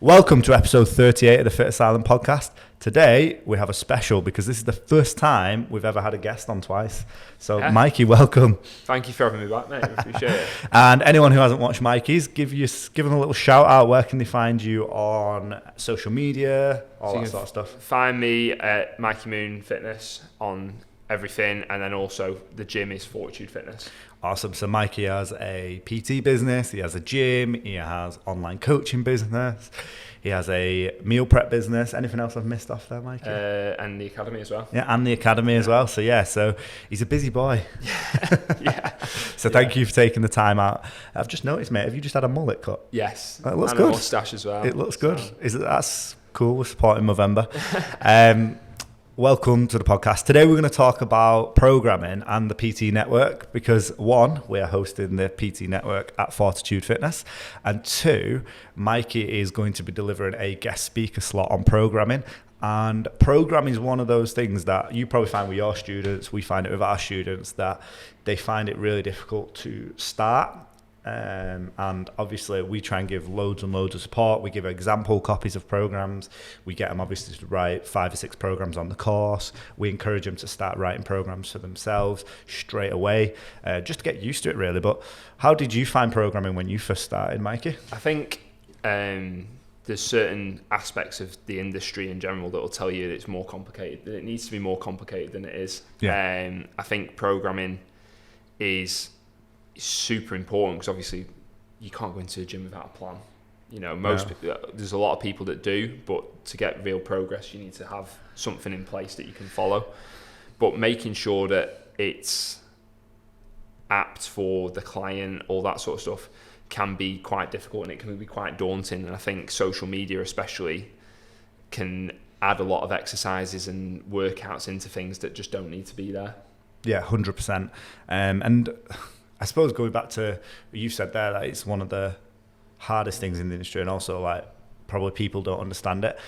Welcome to episode 38 of the Fitasylum podcast. Today we have a special because this is the first time we've ever had a guest on twice. So Mikey, welcome. Thank you for having me back, mate. I appreciate it. And anyone who hasn't watched Mikey's, give them a little shout out. Where can they find you on social media, all that sort of stuff? Find me at Mikey Moon Fitness on everything, and then also the gym is Fortitude Fitness. Awesome. So Mikey has a PT business, he has a gym, he has online coaching business, he has a meal prep business. Anything else I've missed off there, Mikey? And the academy as well. Yeah, and the academy as well. So he's a busy boy. Yeah. So thank you for taking the time out. I've just noticed, mate, have you just had a mullet cut? Yes. It looks and good. A mustache as well. It looks good. So. That's cool. We're supporting Movember. Welcome to the podcast. Today we're going to talk about programming and the PT network because one, we are hosting the PT network at Fortitude Fitness, and two, Mikey is going to be delivering a guest speaker slot on programming. And programming is one of those things that you probably find with your students, we find it with our students, that they find it really difficult to start. And obviously we try and give loads and loads of support. We give example copies of programs. We get them obviously to write 5 or 6 programs on the course. We encourage them to start writing programs for themselves straight away, just to get used to it really. But how did you find programming when you first started, Mikey? I think there's certain aspects of the industry in general that will tell you that it's more complicated, that it needs to be more complicated than it is. Yeah. I think programming is super important because obviously you can't go into a gym without a plan. You know, people, there's a lot of people that do, but to get real progress you need to have something in place that you can follow. But making sure that it's apt for the client, all that sort of stuff, can be quite difficult and it can be quite daunting. And I think social media especially can add a lot of exercises and workouts into things that just don't need to be there. Yeah, 100%. And I suppose going back to what you said there, that it's one of the hardest things in the industry, and also like probably people don't understand it.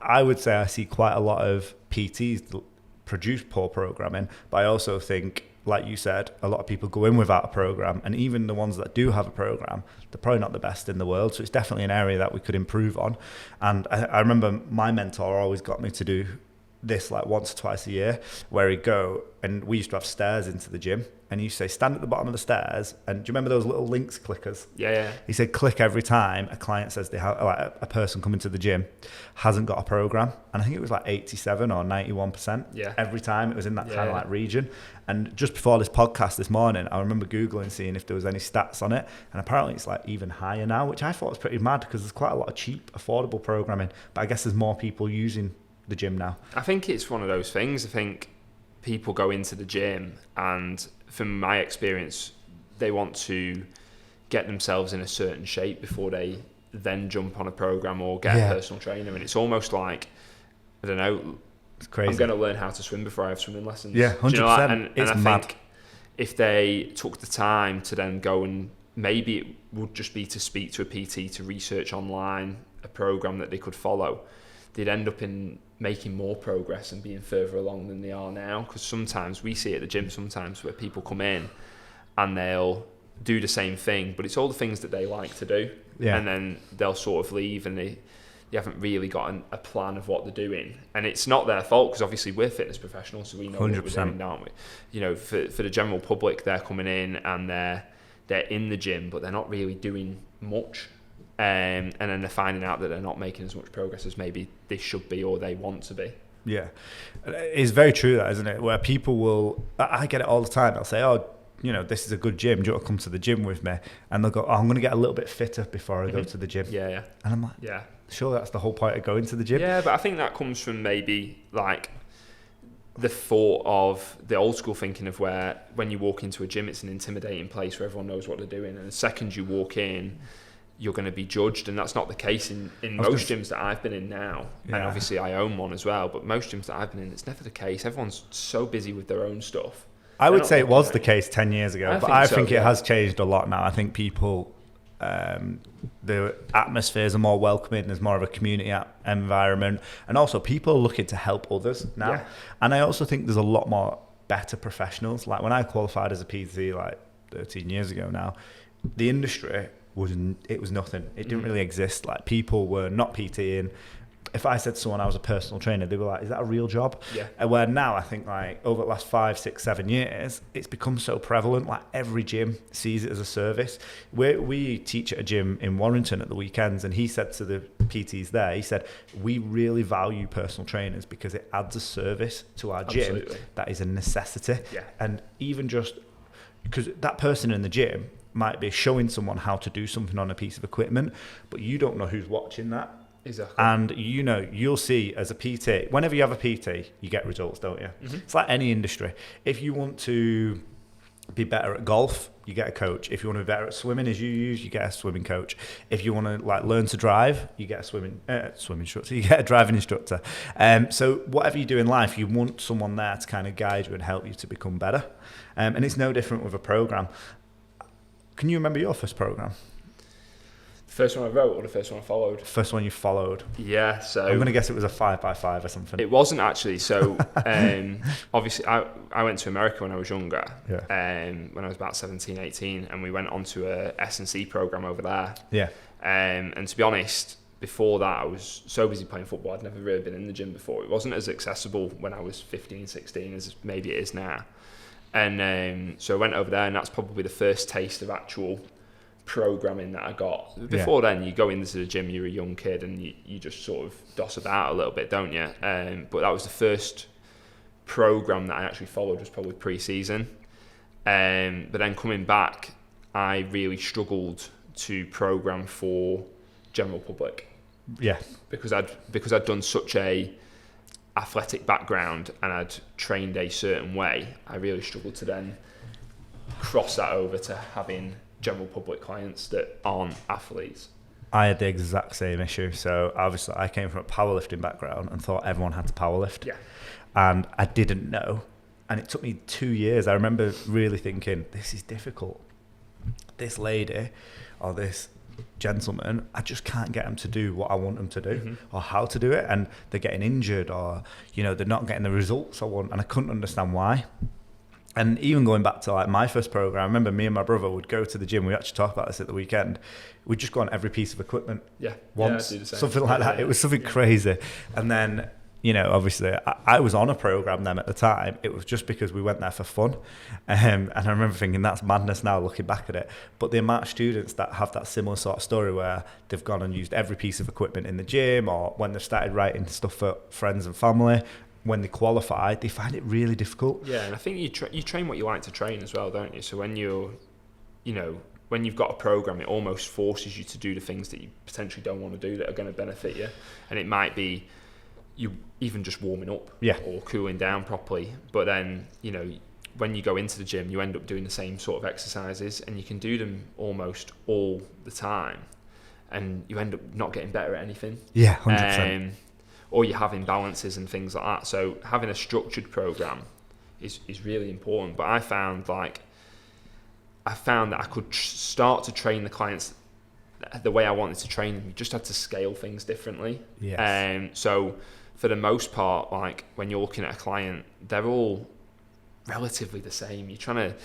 I would say I see quite a lot of PTs produce poor programming, but I also think, like you said, a lot of people go in without a program, and even the ones that do have a program, they're probably not the best in the world. So it's definitely an area that we could improve on. And I remember my mentor always got me to do this like once or twice a year, where he'd go, and we used to have stairs into the gym, and he used to say stand at the bottom of the stairs, and do you remember those little links clickers? Yeah. He said click every time a client says they have, like a person coming to the gym hasn't got a program, and I think it was like 87 or 91%. Yeah. Every time it was in that kind of like region. And just before this podcast this morning, I remember Googling seeing if there was any stats on it, and apparently it's like even higher now, which I thought was pretty mad because there's quite a lot of cheap, affordable programming, but I guess there's more people using the gym now. I think it's one of those things. I think people go into the gym, and from my experience, they want to get themselves in a certain shape before they then jump on a program or get a personal trainer. And it's almost like, I don't know, it's crazy. I'm going to learn how to swim before I have swimming lessons. Yeah, 100%. Do you know that? And it's I mad. think if they took the time to then go, and maybe it would just be to speak to a PT, to research online a program that they could follow, they'd end up in making more progress and being further along than they are now. Because sometimes we see at the gym sometimes where people come in and they'll do the same thing, but it's all the things that they like to do, and then they'll sort of leave, and they haven't really got a plan of what they're doing. And it's not their fault, because obviously we're fitness professionals, so we know 100%. What we're doing, aren't we? You know, for the general public, they're coming in and they're in the gym, but they're not really doing much. And then they're finding out that they're not making as much progress as maybe they should be or they want to be. Yeah, it's very true, that, isn't it? Where people will, I get it all the time. They'll say, "Oh, you know, this is a good gym. Do you want to come to the gym with me?" And they'll go, "Oh, I'm going to get a little bit fitter before I go to the gym." Yeah. And I'm like, sure, that's the whole point of going to the gym. Yeah, but I think that comes from maybe like the thought of the old school thinking of where when you walk into a gym, it's an intimidating place where everyone knows what they're doing, and the second you walk in, you're going to be judged. And that's not the case in most gyms that I've been in now. And obviously I own one as well, but most gyms that I've been in, it's never the case. Everyone's so busy with their own stuff. I would say it was the case 10 years ago, but I think it has changed a lot now. I think people, the atmospheres are more welcoming. There's more of a community environment, and also people are looking to help others now. Yeah. And I also think there's a lot more better professionals. Like when I qualified as a PT like 13 years ago now, the industry it was nothing. It didn't really exist. Like, people were not PTing. If I said to someone I was a personal trainer, they were like, is that a real job? Yeah. And where now, I think, like, over the last 5, 6, 7 years, it's become so prevalent. Like, every gym sees it as a service. We teach at a gym in Warrington at the weekends, and he said to the PTs there, he said, we really value personal trainers because it adds a service to our gym. Absolutely. That is a necessity. Yeah. And even just because that person in the gym might be showing someone how to do something on a piece of equipment, but you don't know who's watching that. Exactly. And you'll see as a PT, whenever you have a PT, you get results, don't you? Mm-hmm. It's like any industry. If you want to be better at golf, you get a coach. If you want to be better at swimming, as you get a swimming coach. If you want to like learn to drive, you get a swim instructor. You get a driving instructor. So whatever you do in life, you want someone there to kind of guide you and help you to become better. And it's no different with a program. Can you remember your first program? First one I wrote or the first one I followed? First one you folled. Yeah, so I'm going to guess it was a 5x5 or something. It wasn't actually. So obviously I went to America when I was younger, when I was about 17, 18, and we went on to a S&C program over there. Yeah. And to be honest, before that I was so busy playing football, I'd never really been in the gym before. It wasn't as accessible when I was 15, 16 as maybe it is now. And so I went over there, and that's probably the first taste of actual programming that I got. Before then, you go into the gym, you're a young kid, and you just sort of doss about a little bit, don't you? But that was the first program that I actually followed, was probably pre-season. But then coming back, I really struggled to program for general public. Yeah. Because I'd done such a athletic background and I'd trained a certain way, I really struggled to then cross that over to having general public clients that aren't athletes. I had the exact same issue. So obviously I came from a powerlifting background and thought everyone had to powerlift. Yeah. And I didn't know. And it took me 2 years. I remember really thinking, this is difficult. This lady or this gentleman, I just can't get them to do what I want them to do or how to do it. And they're getting injured, or, they're not getting the results I want. And I couldn't understand why. And even going back to like my first program, I remember me and my brother would go to the gym. We actually talked about this at the weekend. We'd just go on every piece of equipment once, something like that. It was something crazy. And then, obviously I was on a program then at the time. It was just because we went there for fun. And I remember thinking that's madness now looking back at it. But the amount of students that have that similar sort of story where they've gone and used every piece of equipment in the gym, or when they've started writing stuff for friends and family, when they qualify, they find it really difficult. Yeah, and I think you train what you like to train as well, don't you? So when when you've got a program, it almost forces you to do the things that you potentially don't want to do that are going to benefit you. And it might be you even just warming up or cooling down properly. But then, when you go into the gym, you end up doing the same sort of exercises, and you can do them almost all the time. And you end up not getting better at anything. Yeah, 100%. Or you have imbalances and things like that. So having a structured program is really important. But I found that I could start to train the clients the way I wanted to train them. You just had to scale things differently. Yes. So for the most part, like when you're looking at a client, they're all relatively the same. You're trying to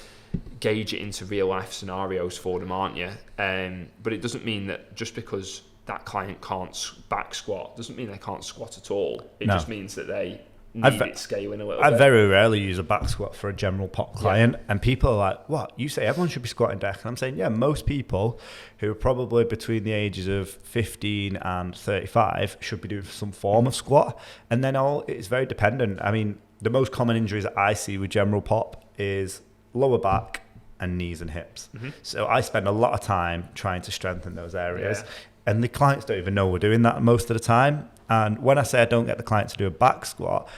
gauge it into real life scenarios for them, aren't you? But it doesn't mean that just because that client can't back squat doesn't mean they can't squat at all. It just means that they need it scaling a little bit. I very rarely use a back squat for a general pop client, and people are like, what, you say everyone should be squatting deck? And I'm saying, yeah, most people who are probably between the ages of 15 and 35 should be doing some form of squat. And then it's very dependent. I mean, the most common injuries that I see with general pop is lower back and knees and hips. So I spend a lot of time trying to strengthen those areas. And the clients don't even know we're doing that most of the time. And when I say I don't get the client to do a back squat,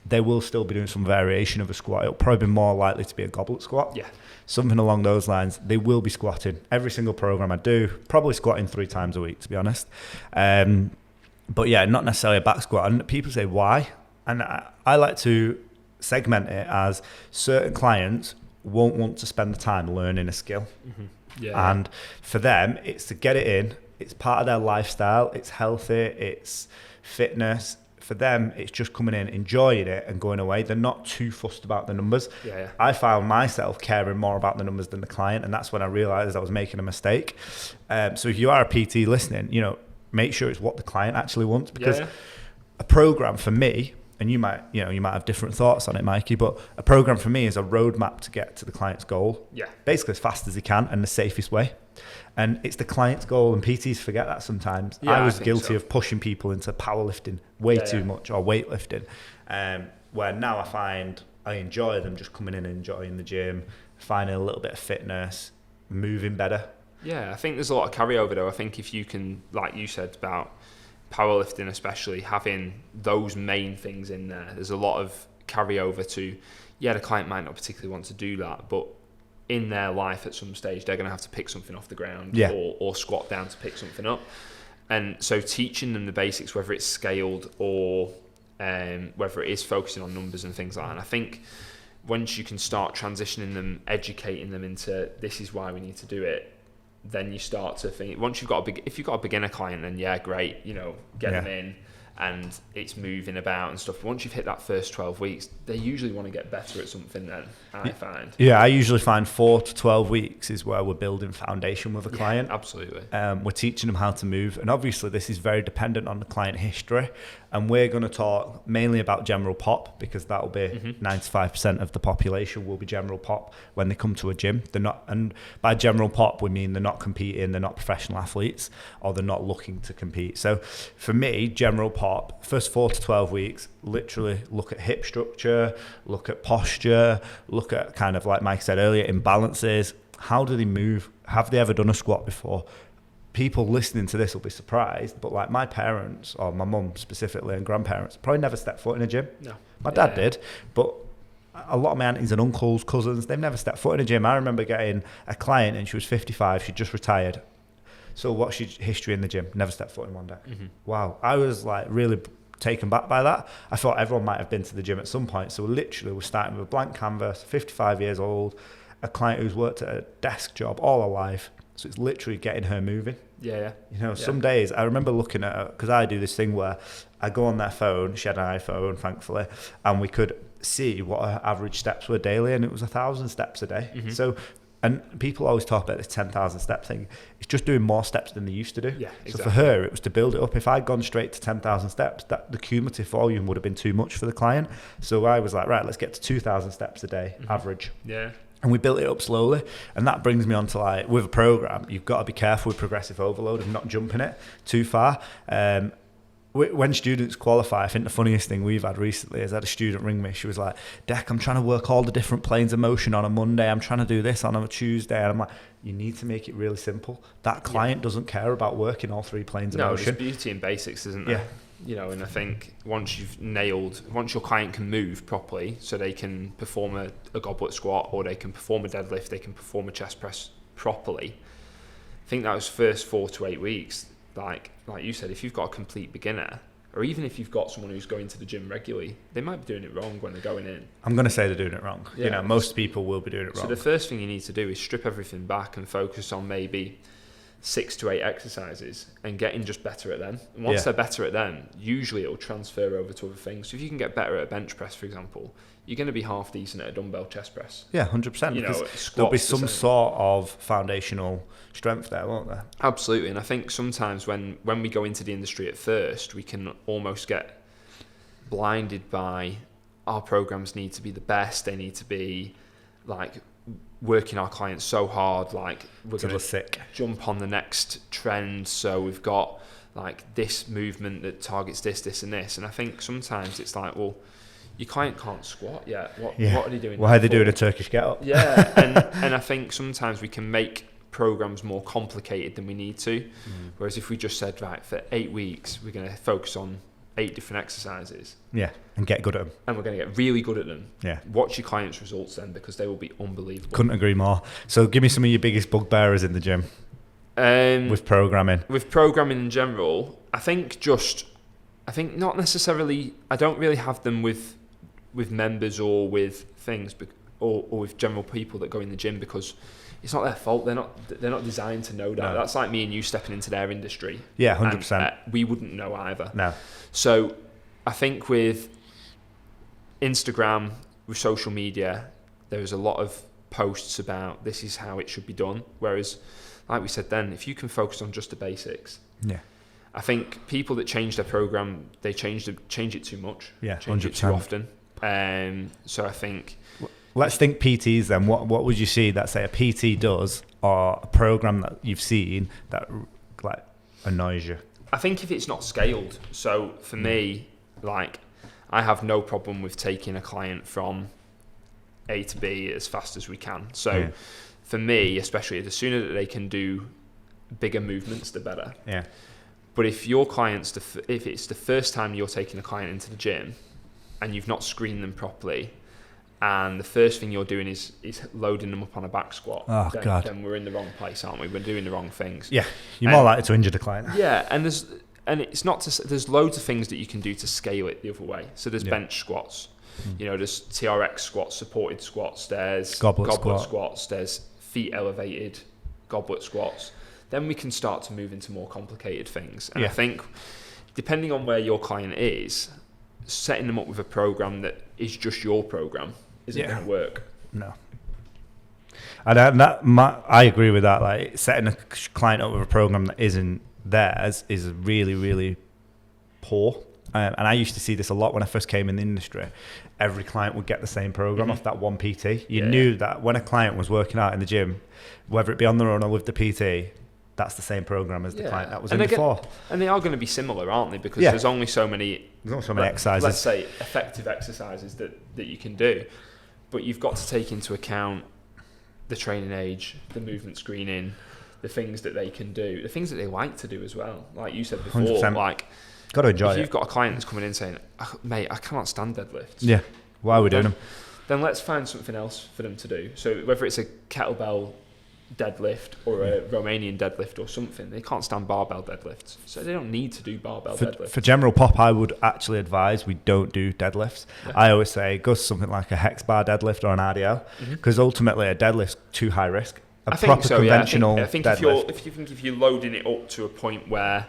they will still be doing some variation of a squat. It'll probably be more likely to be a goblet squat. Yeah. Something along those lines. They will be squatting. Every single program I do, probably squatting 3 times a week, to be honest. But yeah, not necessarily a back squat. And people say, why? And I like to segment it as certain clients won't want to spend the time learning a skill. And for them, it's to get it in. It's part of their lifestyle. It's healthy. It's fitness. for them, it's just coming in, enjoying it and going away. They're not too fussed about the numbers. Yeah. I found myself caring more about the numbers than the client, and that's when I realized I was making a mistake. So if you are a PT listening, make sure it's what the client actually wants, because a program for me, and you might have different thoughts on it, Mikey, but a program for me is a roadmap to get to the client's goal. Yeah. Basically as fast as he can and the safest way. And it's the client's goal, and PTs forget that sometimes. Yeah, I was guilty of pushing people into powerlifting way too much, or weightlifting, where now I find I enjoy them just coming in and enjoying the gym, finding a little bit of fitness, moving better. Yeah, I think there's a lot of carryover though. I think if you can, like you said about powerlifting especially, having those main things in there's a lot of carryover to, the client might not particularly want to do that, but in their life at some stage they're going to have to pick something off the ground or squat down to pick something up. And so teaching them the basics, whether it's scaled or whether it is focusing on numbers and things like that. And I think once you can start transitioning them, educating them into this is why we need to do it, then you start to think, once you've got if you've got a beginner client, then great, get them in and it's moving about and stuff. But once you've hit that first 12 weeks, they usually want to get better at something then, I find. Yeah, I usually find 4 to 12 weeks is where we're building foundation with a client. Absolutely. We're teaching them how to move. And obviously this is very dependent on the client history. And we're going to talk mainly about general pop, because that'll be 95% of the population will be general pop when they come to a gym. They're not, and by general pop, we mean they're not competing, they're not professional athletes, or they're not looking to compete. So for me, general pop, first 4 to 12 weeks, literally look at hip structure, look at posture, look at kind of like Mike said earlier, imbalances. How do they move? Have they ever done a squat before? People listening to this will be surprised, but like my parents, or my mum specifically, and grandparents, probably never stepped foot in a gym. No. My dad did, but a lot of my aunties and uncles, cousins, they've never stepped foot in a gym. I remember getting a client and she was 55, she just retired. So what's your history in the gym? Never stepped foot in one day. Wow. I was like really taken back by that. I thought everyone might have been to the gym at some point. So literally we're starting with a blank canvas, 55 years old, a client who's worked at a desk job all her life. So it's literally getting her moving. Some days I remember looking at her, because I do this thing where I go on their phone, she had an iPhone thankfully, and we could see what her average steps were daily, and it was 1,000 steps a day. So, and people always talk about this 10,000 step thing. It's just doing more steps than they used to do. Yeah, exactly. So for her, it was to build it up. If I'd gone straight to 10,000 steps, that the cumulative volume would have been too much for the client. So I was like, right, let's get to 2,000 steps a day average. Yeah. And we built it up slowly. And that brings me on to like, with a program, you've got to be careful with progressive overload and not jumping it too far. When students qualify, I think the funniest thing we've had recently is I had a student ring me. She was like, Dec, I'm trying to work all the different planes of motion on a Monday. I'm trying to do this on a Tuesday. And I'm like, you need to make it really simple. That client doesn't care about working all 3 planes of motion. No, there's beauty in basics, isn't there? And I think once your client can move properly, so they can perform a goblet squat, or they can perform a deadlift, they can perform a chest press properly. I think that was first 4 to 8 weeks. Like you said, if you've got a complete beginner, or even if you've got someone who's going to the gym regularly, they might be doing it wrong when they're going in. I'm going to say they're doing it wrong. Most people will be doing it wrong. So the first thing you need to do is strip everything back and focus on maybe 6 to 8 exercises and getting just better at them. And once they're better at them, usually it'll transfer over to other things. So if you can get better at a bench press, for example, you're going to be half decent at a dumbbell chest press. Yeah, 100%. Because there'll be some sort of foundational strength there, won't there? Absolutely. And I think sometimes when we go into the industry at first, we can almost get blinded by our programs need to be the best. They need to be like working our clients so hard, like we're going to jump on the next trend. So we've got like this movement that targets this and this. And I think sometimes it's like, well, your client can't squat yet. What are they doing? Why are they doing a Turkish get-up? Yeah, and I think sometimes we can make programs more complicated than we need to. Whereas if we just said, right, for 8 weeks, we're going to focus on 8 different exercises. Yeah, and get good at them. And we're going to get really good at them. Yeah. Watch your clients' results then, because they will be unbelievable. Couldn't agree more. So give me some of your biggest bugbearers in the gym with programming. With programming in general, I think not necessarily, I don't really have them with members or with things, or with general people that go in the gym, because it's not their fault. They're not designed to know that. No. That's like me and you stepping into their industry. Yeah, 100%. We wouldn't know either. No. So I think with Instagram, with social media, there's a lot of posts about this is how it should be done. Whereas, like we said then, if you can focus on just the basics, I think people that change their program, they change it too much, change 100%. It too often. So I think. Let's think PTs then. What would you see that, say, a PT does, or a program that you've seen that like annoys you? I think if it's not scaled. So for me, like, I have no problem with taking a client from A to B as fast as we can. So for me, especially, the sooner that they can do bigger movements, the better. Yeah. But if your clients, if it's the first time you're taking a client into the gym and you've not screened them properly, and the first thing you're doing is loading them up on a back squat, then we're in the wrong place, aren't we? We're doing the wrong things. Yeah, you're more likely to injure the client. Yeah, and it's not there's loads of things that you can do to scale it the other way. So there's bench squats, there's TRX squats, supported squats, there's goblet squats, there's feet elevated goblet squats. Then we can start to move into more complicated things. And I think, depending on where your client is, setting them up with a program that is just your program isn't going to work. No. And I agree with that. Like, setting a client up with a program that isn't theirs is really, really poor. And I used to see this a lot when I first came in the industry. Every client would get the same program off that one PT. You knew that when a client was working out in the gym, whether it be on their own or with the PT, that's the same program as the client that was in before. And they are going to be similar, aren't they? Because there's only so many exercises. Let's say effective exercises that you can do. But you've got to take into account the training age, the movement screening, the things that they can do, the things that they like to do as well. Like you said before, 100%. Like, got to enjoy if it. you've got a client that's coming in saying, mate, I cannot stand deadlifts. Yeah. Why are we doing them? Then let's find something else for them to do. So whether it's a kettlebell deadlift or a Romanian deadlift or something, they can't stand barbell deadlifts, so they don't need to do barbell deadlifts. For general pop, I would actually advise we don't do deadlifts. I always say go to something like a hex bar deadlift or an RDL, because ultimately a deadlift's too high risk. I think conventional I think deadlift. if you're loading it up to a point where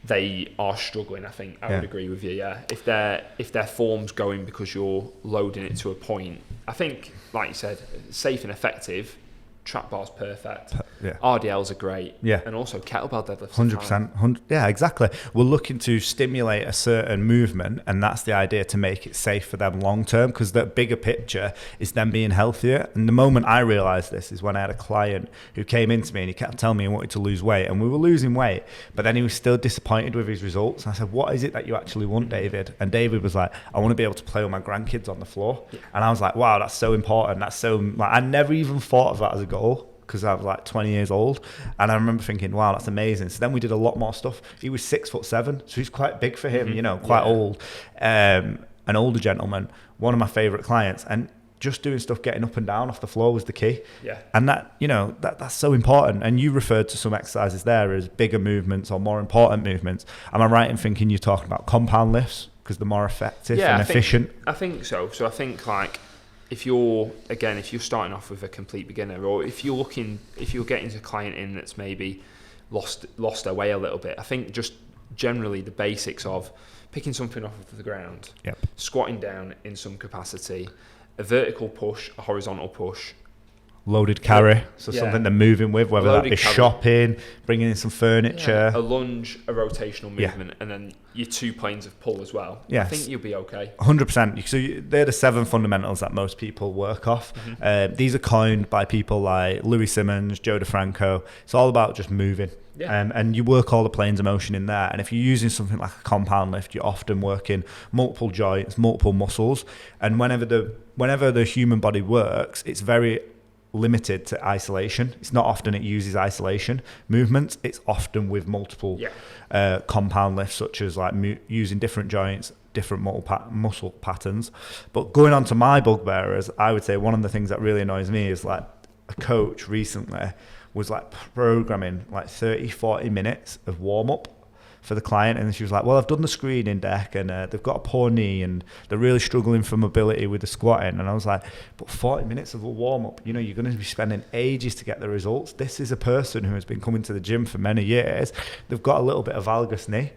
they are struggling, I think I would agree with you. Yeah, if their form's going because you're loading it to a point, I think, like you said, safe and effective. Trap bar's perfect. RDLs are great. Yeah. And also kettlebell deadlifts. 100%. Yeah, exactly. We're looking to stimulate a certain movement, and that's the idea, to make it safe for them long term, because the bigger picture is them being healthier. And the moment I realized this is when I had a client who came into me and he kept telling me he wanted to lose weight, and we were losing weight, but then he was still disappointed with his results. And I said, what is it that you actually want, David? And David was like, I want to be able to play with my grandkids on the floor. Yeah. And I was like, wow, that's so important. That's so, like, I never even thought of that as a goal, because I was like 20 years old, and I remember thinking, wow, that's amazing. So then we did a lot more stuff. He was 6'7", so he's quite big for him, quite old, an older gentleman, one of my favorite clients, and just doing stuff, getting up and down off the floor was the key. Yeah. And that, that's so important. And you referred to some exercises there as bigger movements or more important movements. Am I right in thinking you're talking about compound lifts because they're more effective and efficient? I think so. So I think, like, if you're starting off with a complete beginner, or if you're getting a client in that's maybe lost their way a little bit, I think just generally the basics of picking something off of the ground, squatting down in some capacity, a vertical push, a horizontal push, loaded carry, something they're moving with, whether that be shopping, bringing in some furniture, a lunge, a rotational movement, and then your 2 planes of pull as well. I think you'll be okay. 100%. So they're the 7 fundamentals that most people work off. These are coined by people like Louis Simmons, Joe DeFranco. It's all about just moving. And you work all the planes of motion in there. And if you're using something like a compound lift, you're often working multiple joints, multiple muscles. And whenever the human body works, it's very limited to isolation. It's not often it uses isolation movements. It's often with multiple compound lifts, such as like using different joints, different muscle patterns. But going on to my bugbearers, I would say one of the things that really annoys me is, like, a coach recently was like programming like 30-40 minutes of warm-up for the client, and she was like, well, I've done the screening deck, and they've got a poor knee and they're really struggling for mobility with the squatting. And I was like, but 40 minutes of a warm-up, you're going to be spending ages to get the results. This is a person who has been coming to the gym for many years. They've got a little bit of valgus knee,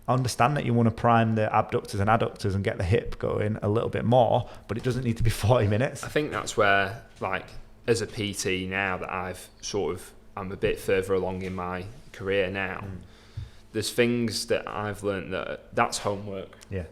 I understand that you want to prime the abductors and adductors and get the hip going a little bit more, but it doesn't need to be 40 minutes. I think that's where, like, as a PT now that I'm a bit further along in my career now, there's things that I've learned that's homework. Yeah.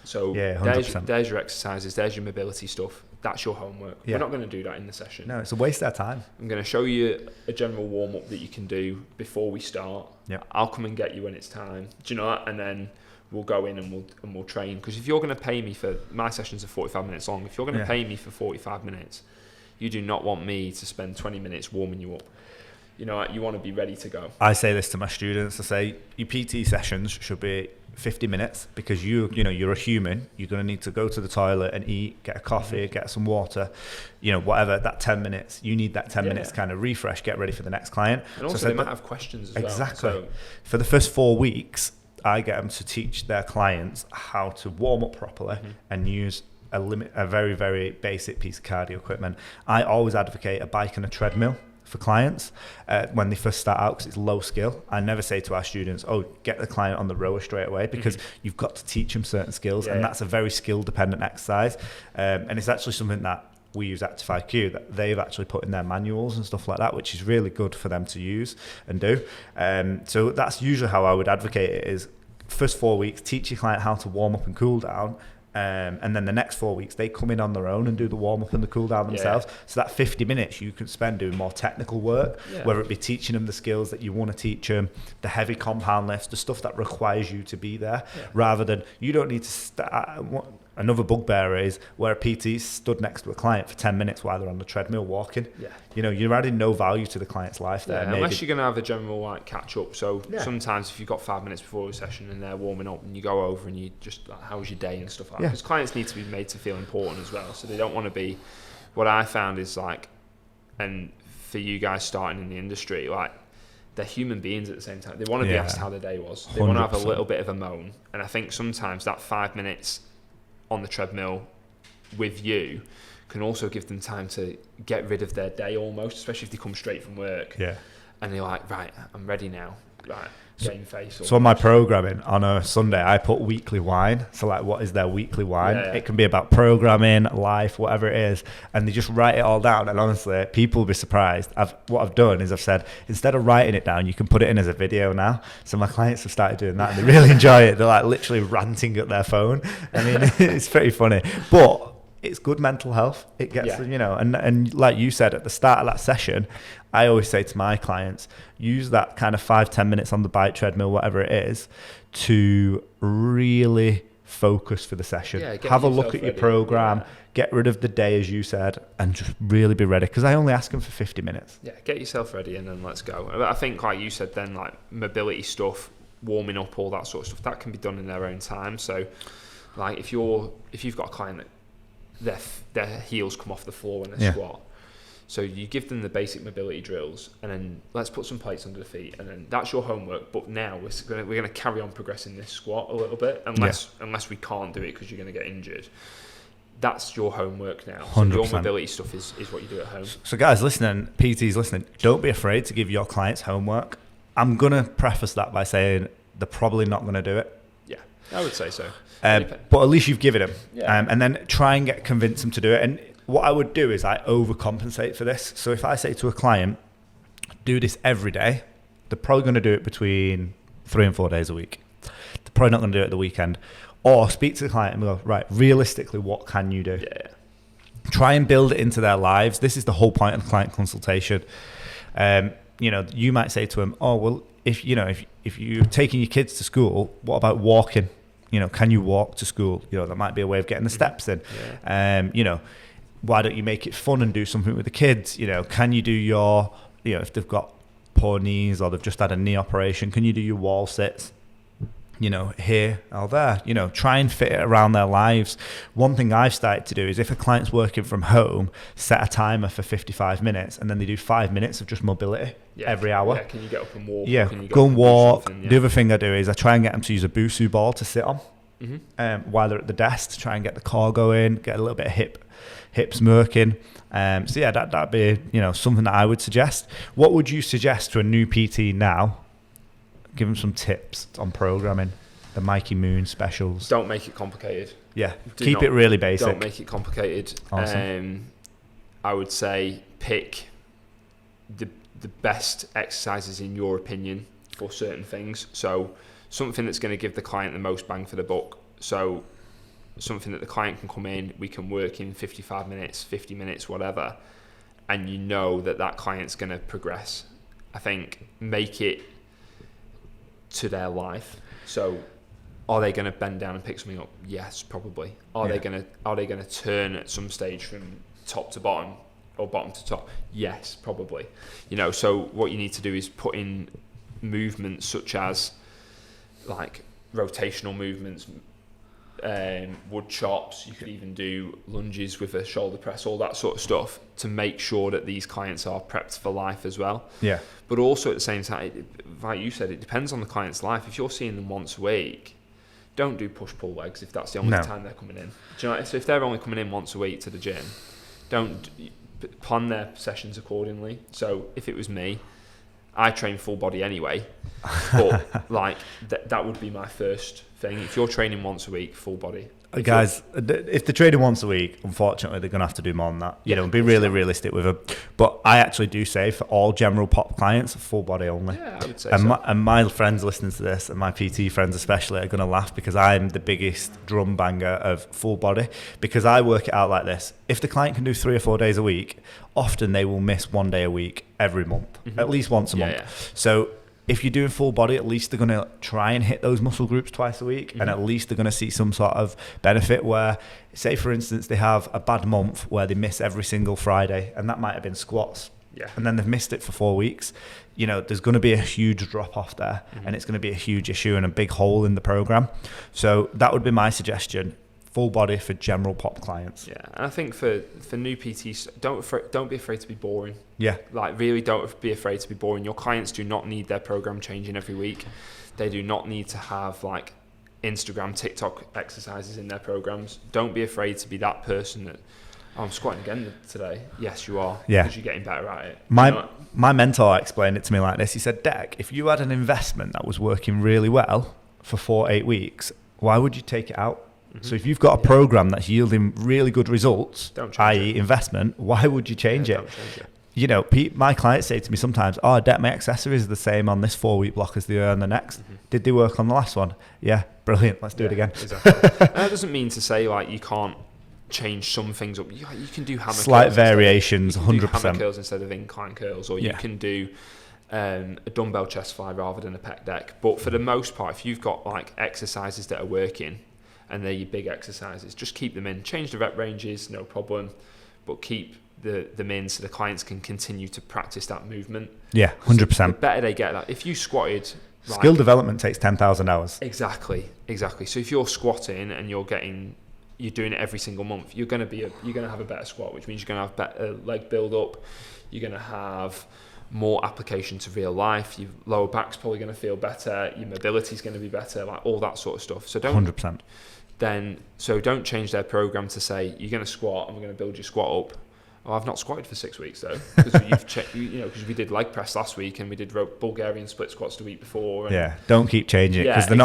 So yeah, there's your exercises, there's your mobility stuff. That's your homework. Yeah. We're not going to do that in the session. No, it's a waste of time. I'm going to show you a general warm-up that you can do before we start. Yeah. I'll come and get you when it's time. Do you know that? And then we'll go in and we'll train. Because if you're going to pay me my sessions are 45 minutes long. If you're going to pay me for 45 minutes, you do not want me to spend 20 minutes warming you up. You know, you want to be ready to go. I say this to my students. I say your PT sessions should be 50 minutes because you're a human. You're going to need to go to the toilet and eat, get a coffee, get some water, whatever. That 10 minutes, you need that 10 minutes kind of refresh, get ready for the next client. And also, they might have questions as well. Exactly. For the first 4 weeks, I get them to teach their clients how to warm up properly and use a very, very basic piece of cardio equipment. I always advocate a bike and a treadmill for clients when they first start out because it's low skill. I never say to our students, get the client on the rower straight away because you've got to teach them certain skills and that's a very skill dependent exercise. And it's actually something that we use Active IQ that they've actually put in their manuals and stuff like that, which is really good for them to use and do. So that's usually how I would advocate it is first 4 weeks, teach your client how to warm up and cool down. And then the next 4 weeks, they come in on their own and do the warm-up and the cool-down themselves. So that 50 minutes you can spend doing more technical work, whether it be teaching them the skills that you want to teach them, the heavy compound lifts, the stuff that requires you to be there, rather than you don't need to start. Another bugbear is where a PT stood next to a client for 10 minutes while they're on the treadmill walking. You're adding no value to the client's life there. Unless you're going to have a general catch-up. So sometimes if you've got 5 minutes before a session and they're warming up and you go over and you just, how was your day and stuff like that. Because clients need to be made to feel important as well. So they don't want to be, what I found is and for you guys starting in the industry, they're human beings at the same time. They want to be asked how their day was. They 100%. Want to have a little bit of a moan. And I think sometimes that 5 minutes on the treadmill with you can also give them time to get rid of their day almost, especially if they come straight from work. And they're like, right, I'm ready now. Right, game face. So on my programming on a Sunday, I put weekly wine. So what is their weekly wine? It can be about programming, life, whatever it is. And they just write it all down. And honestly, people will be surprised. What I've done is I've said, instead of writing it down, you can put it in as a video now. So my clients have started doing that and they really enjoy it. They're literally ranting at their phone. I mean, it's pretty funny. But it's good mental health. It gets, and like you said at the start of that session, I always say to my clients, use that kind of 5-10 minutes on the bike, treadmill, whatever it is, to really focus for the session. Have a look at your program, get rid of the day, as you said, and just really be ready. Because I only ask them for 50 minutes. Get yourself ready and then let's go. I think, like you said, then mobility stuff, warming up, all that sort of stuff, that can be done in their own time. So, if you've got a client that their heels come off the floor when they squat. So you give them the basic mobility drills and then let's put some plates under the feet and then that's your homework. But now we're going to carry on progressing this squat a little bit unless we can't do it because you're going to get injured. That's your homework now. So 100%. Your mobility stuff is what you do at home. So guys listening, PTs listening, don't be afraid to give your clients homework. I'm going to preface that by saying they're probably not going to do it. Yeah, I would say so. But at least you've given them. And then try and convince them to do it. And what I would do is I overcompensate for this. So if I say to a client, do this every day, they're probably going to do it between 3 and 4 days a week. They're probably not going to do it at the weekend. Or speak to the client and go, right, realistically, what can you do? Try and build it into their lives. This is the whole point of the client consultation. You might say to them, if you're taking your kids to school, what about walking? Can you walk to school? That might be a way of getting the steps in. Why don't you make it fun and do something with the kids? Can you do your, if they've got poor knees or they've just had a knee operation, can you do your wall sits? Here or there, try and fit it around their lives. One thing I've started to do is if a client's working from home, set a timer for 55 minutes and then they do 5 minutes of just mobility every hour. Can you get up and walk? Go and walk. The other thing I do is I try and get them to use a Busu ball to sit on while they're at the desk to try and get the core going, get a little bit of hips working. That'd be something that I would suggest. What would you suggest to a new PT now? Give them some tips on programming. the Mikey Moon specials. Don't make it complicated. Yeah, keep it really basic. Don't make it complicated. Awesome. I would say pick the best exercises in your opinion for certain things. So something that's going to give the client the most bang for the buck. So something that the client can come in, we can work in 55 minutes, 50 minutes, whatever, and you know that client's going to progress. I think make it to their life. So are they going to bend down and pick something up? Yes, probably. Are they going to turn at some stage from top to bottom or bottom to top? Yes, probably. So what you need to do is put in movements such as like rotational movements, wood chops. You could even do lunges with a shoulder press, all that sort of stuff, to make sure that these clients are prepped for life as well. Yeah. But also at the same time, like you said, it depends on the client's life. If you're seeing them once a week, don't do push-pull legs if that's the only time they're coming in. Do you know? So if they're only coming in once a week to the gym, don't plan their sessions accordingly. So if it was me, I train full body anyway, but like that would be my first thing. If you're training once a week, full body. Guys, if they're training once a week, unfortunately, they're going to have to do more than that. Be really realistic with them. But I actually do say for all general pop clients, full body only. Yeah, I would say and my friends listening to this, and my PT friends especially, are going to laugh because I'm the biggest drum banger of full body, because I work it out like this. If the client can do 3 or 4 days a week, often they will miss 1 day a week every month, at least once a month. Yeah. So if you're doing full body, at least they're going to try and hit those muscle groups twice a week, and at least they're going to see some sort of benefit where, say for instance, they have a bad month where they miss every single Friday, and that might have been squats. Yeah. And then they've missed it for 4 weeks. There's going to be a huge drop off there, and it's going to be a huge issue and a big hole in the program. So that would be my suggestion. Full body for general pop clients. Yeah, and I think for new PTs, don't be afraid to be boring. Yeah. Like, really don't be afraid to be boring. Your clients do not need their program changing every week. They do not need to have like Instagram, TikTok exercises in their programs. Don't be afraid to be that person that, I'm squatting again today. Yes, you are. Yeah. Because you're getting better at it. My mentor explained it to me like this. He said, Dec, if you had an investment that was working really well for 4-8 weeks, why would you take it out? So if you've got a program that's yielding really good results, i.e. investment, why would you change it? Don't change it. My clients say to me sometimes, Dec, my accessories are the same on this 4-week block as they are on the next. Did they work on the last one? Yeah, brilliant. Let's do it again. Exactly. That doesn't mean to say like you can't change some things up. You can do hammer slight curls variations, 100%. Hammer curls instead of incline curls, or you can do a dumbbell chest fly rather than a pec deck. But for the most part, if you've got like exercises that are working, and they're your big exercises, just keep them in. Change the rep ranges, no problem, but keep them in so the clients can continue to practice that movement. Yeah, 100%. The better they get that. If you squatted... Skill development takes 10,000 hours. Exactly. So if you're squatting and you're doing it every single month, you're going to have a better squat, which means you're going to have better leg build up. You're going to have more application to real life. Your lower back's probably going to feel better. Your mobility's going to be better, like all that sort of stuff. So 100%. Don't change their program to say you're going to squat and we're going to build your squat up. Oh, I've not squatted for 6 weeks though, because we did leg press last week and we did Bulgarian split squats the week before. And don't keep changing it, because they're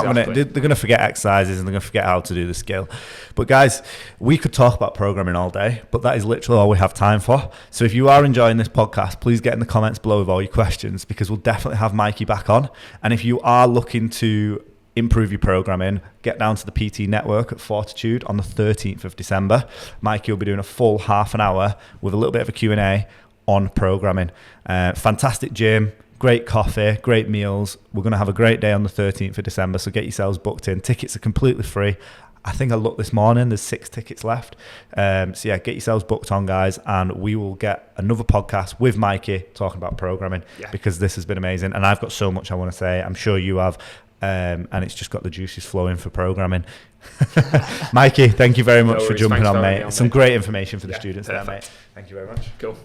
going to forget exercises and they're going to forget how to do the skill. But guys, we could talk about programming all day, but that is literally all we have time for. So if you are enjoying this podcast, please get in the comments below with all your questions, because we'll definitely have Mikey back on. And if you are looking to improve your programming, get down to the PT Network at Fortitude on the 13th of December. Mikey will be doing a full half an hour with a little bit of a Q&A on programming. Fantastic gym, great coffee, great meals. We're going to have a great day on the 13th of December, so get yourselves booked in. Tickets are completely free. I think I looked this morning, there's 6 tickets left. So yeah, get yourselves booked on, guys, and we will get another podcast with Mikey talking about programming, because this has been amazing. And I've got so much I want to say. I'm sure you have. And it's just got the juices flowing for programming. Mikey, thank you very much for jumping on, mate. Some great information for the students there, mate. Thank you very much. Cool.